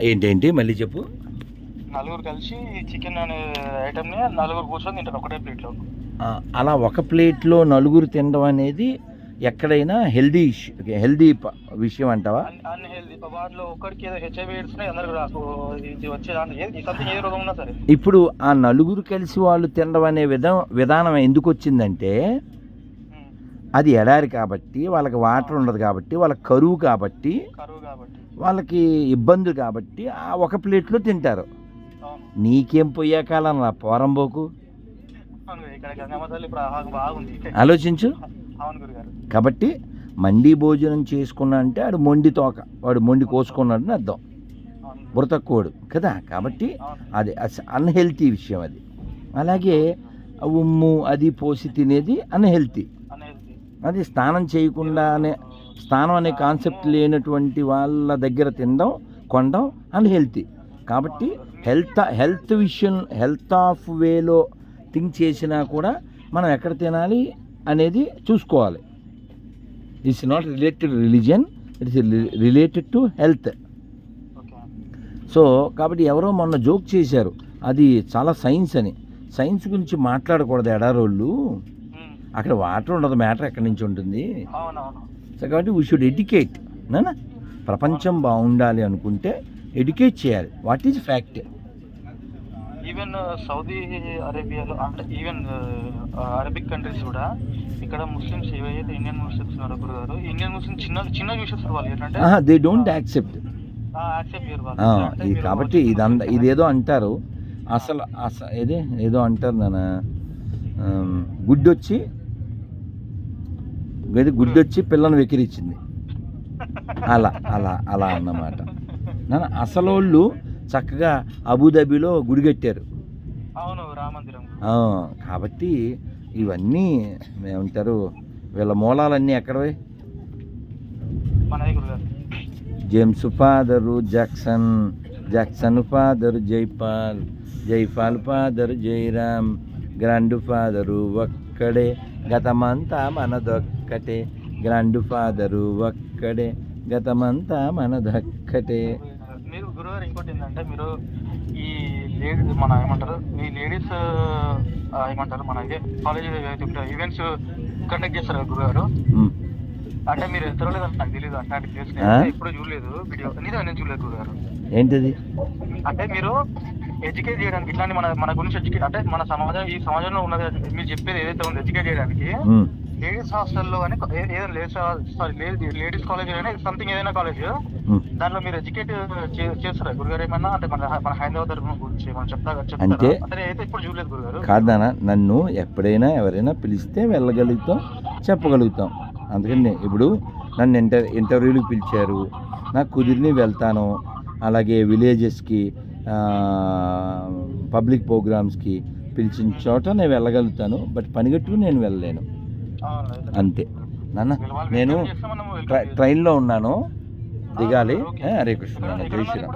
ఏంటేంటి మళ్ళీ చెప్పు. నలుగురు కలిసి చికెన్ అనే ఐటమ్ని నలుగురు కూర్చొని తింటారు ఒకటే ప్లేట్లో. అలా ఒక ప్లేట్లో నలుగురు తినడం అనేది ఎక్కడైనా హెల్దీ విషయం అంటావా? అన్హెల్దీ. వాటిలో ఒక్కడికి ఏదో హెచ్ఐవి ఎయిడ్స్ అందరికి రాకు ఇది వచ్చేదాన్ని సంథింగ్ ఏ రోగం ఉన్నా సరే. ఇప్పుడు ఆ నలుగురు కలిసి వాళ్ళు తినడం అనే విధానం ఎందుకు వచ్చిందంటే అది ఎడారి కాబట్టి, వాళ్ళకి వాటర్ ఉండదు కాబట్టి, వాళ్ళకి కరువు కాబట్టి, వాళ్ళకి ఇబ్బందులు కాబట్టి ఆ ఒక ప్లేట్లో తింటారు. నీకేం పోయే కాలం రా పోరంబోకు, ఆలోచించు. కాబట్టి మండి భోజనం చేసుకున్నా అంటే వాడు మొండి తోక, వాడు మొండి కోసుకున్నాడని అర్థం, బుర్రతక్కువడు కదా. కాబట్టి అది అన్హెల్తీ విషయం అది. అలాగే ఉమ్ము అది పోసి తినేది అన్హెల్తీ. అది స్నానం చేయకుండానే, స్నానం అనే కాన్సెప్ట్ లేనటువంటి వాళ్ళ దగ్గర తినడం కొనడం అన్హెల్తీ. కాబట్టి హెల్త్ విషయం, హెల్త్ ఆఫ్ వేలో థింక్ చేసినా కూడా మనం ఎక్కడ తినాలి అనేది చూసుకోవాలి. It's not related religion, it's related to health. So కాబట్టి ఎవరో మొన్న జోక్ చేశారు, అది చాలా సైన్స్ అని. సైన్స్ గురించి మాట్లాడకూడదు ఎడారోళ్ళు, అక్కడ వాటర్ ఉండదు, మ్యాటర్ ఎక్కడి నుంచి ఉంటుంది. సో కాబట్టి వీ షుడ్ ఎడ్యుకేట్. నానా ప్రపంచం బాగుండాలి అనుకుంటే ఎడ్యుకేట్ చేయాలి. What is fact. Even Saudi అరేబియాలో అంటే ఈవెన్ అరబిక్ కంట్రీస్ కూడా ఇక్కడ ముస్లిమ్స్ ఏవైతే ఇండియన్ ముస్లిమ్స్ గారు, ఇండియన్ ముస్లిమ్స్ చిన్న విషయాలు వాళ్ళు ఏంటంటే దే డోంట్ యాక్సెప్ట్. ఇది కాబట్టి ఇదేదో అంటారు అసలు ఏదో అంటారు నాన్న, గుడ్డొచ్చి పిల్లను వెకిరించింది, అలా అలా అలా అన్నమాట నాన్న. అసలోళ్ళు చక్కగా అబుదాబిలో గుడి కట్టారు. కాబట్టి ఇవన్నీ ఏమంటారు, వీళ్ళ మూలాలన్నీ ఎక్కడవే? James father Jackson father Jaipal father Jairam, grandfather ఒక్కడే, గతమంతా మనదొక్కటే, గ్రాండ్ ఫాదరు ఒక్కడే, గతమంతా మనదొక్కటే. మీరు గురుగారు ఇంకోటి ఏంటంటే, మీరు ఈ లేడీస్ మన ఏమంటారు, ఈ లేడీస్ ఏమంటారు మన కాలేజ్ ఈవెంట్స్ కండక్ట్ చేస్తారు కదా గురుగారు. అంటే మీరు ఎంత లేదు నాకు తెలియదు, అట్లాంటి ప్లేస్ ఎప్పుడు చూడలేదు వీడియో, నేను చూడలేదు గురుగారు. ఏంటిది అంటే మీరు ఎడ్యుకేట్ చేయడానికి ఇట్లాంటి మన గురించి ఎడ్యుకేట్ అంటే మన సమాజం, ఈ సమాజంలో ఉన్నది మీరు చెప్పేది ఏదైతే ఉందో ఎడ్యుకేట్ చేయడానికి లేడీస్ హాస్టల్లో కానీ లేడీస్ కాలేజ్ కానీ సంథింగ్ ఏదైనా కాలేజ్ దాంట్లో మీరు ఎడ్యుకేట్ చేస్తారా గురుగారు ఏమన్నా? అంటే మన హైదరాబాద్ తరఫున గురించి మనం అంటే అయితే ఇప్పుడు చూడలేదు గురుగారు. కాదనా, నన్ను ఎప్పుడైనా ఎవరైనా పిలిస్తే వెళ్ళగలుగుతాం, చెప్పగలుగుతాం. అందుకని ఇప్పుడు నన్ను ఇంటర్వ్యూలకు పిలిచారు, నాకు కుదిరిని వెళ్తాను. అలాగే విలేజెస్కి, పబ్లిక్ ప్రోగ్రామ్స్కి పిలిచిన చోట నేను వెళ్ళగలుగుతాను. బట్ పనిగట్టుకు నేను వెళ్ళలేను, అంతే నాన్న. నేను ట్రైన్లో ఉన్నాను, దిగాలి. హరే కృష్ణ, జై శ్రీరామ్.